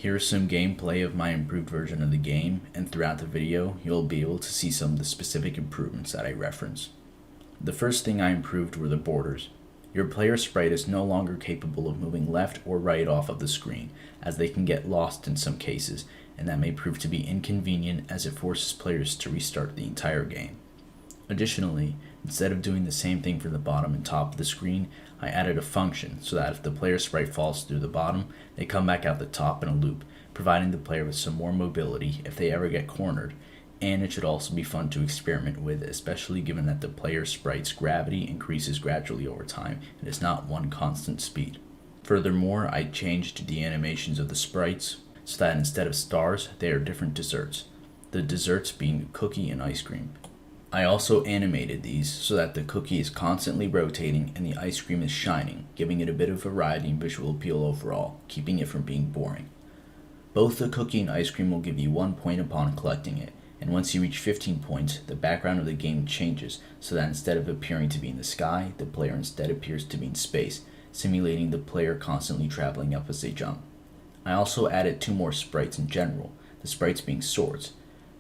Here's some gameplay of my improved version of the game, and throughout the video, you'll be able to see some of the specific improvements that I reference. The first thing I improved were the borders. Your player sprite is no longer capable of moving left or right off of the screen, as they can get lost in some cases, and that may prove to be inconvenient as it forces players to restart the entire game. Additionally, instead of doing the same thing for the bottom and top of the screen, I added a function so that if the player sprite falls through the bottom, they come back out the top in a loop, providing the player with some more mobility if they ever get cornered, and it should also be fun to experiment with, especially given that the player sprite's gravity increases gradually over time and is not one constant speed. Furthermore, I changed the animations of the sprites so that instead of stars, they are different desserts, the desserts being cookie and ice cream. I also animated these so that the cookie is constantly rotating and the ice cream is shining, giving it a bit of variety and visual appeal overall, keeping it from being boring. Both the cookie and ice cream will give you 1 point upon collecting it, and once you reach 15 points, the background of the game changes so that instead of appearing to be in the sky, the player instead appears to be in space, simulating the player constantly traveling up as they jump. I also added 2 more sprites in general, the sprites being swords.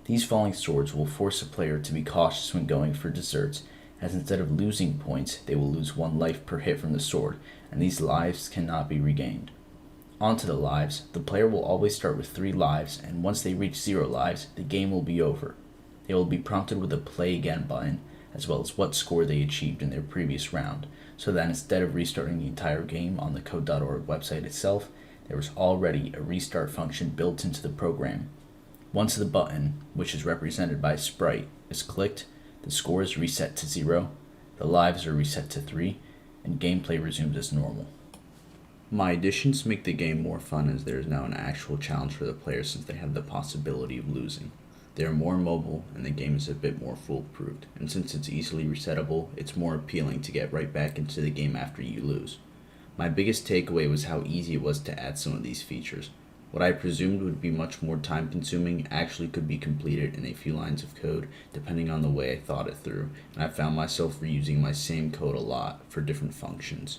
These falling swords will force a player to be cautious when going for desserts, as instead of losing points, they will lose 1 life per hit from the sword, and these lives cannot be regained. Onto the lives, the player will always start with 3 lives, and once they reach 0 lives, the game will be over. They will be prompted with a play again button, as well as what score they achieved in their previous round, so that instead of restarting the entire game on the code.org website itself, there was already a restart function built into the program. Once the button, which is represented by a sprite, is clicked, the score is reset to 0, the lives are reset to 3, and gameplay resumes as normal. My additions make the game more fun as there is now an actual challenge for the player since they have the possibility of losing. They are more mobile and the game is a bit more foolproof, and since it's easily resettable, it's more appealing to get right back into the game after you lose. My biggest takeaway was how easy it was to add some of these features. What I presumed would be much more time consuming actually could be completed in a few lines of code depending on the way I thought it through, and I found myself reusing my same code a lot for different functions.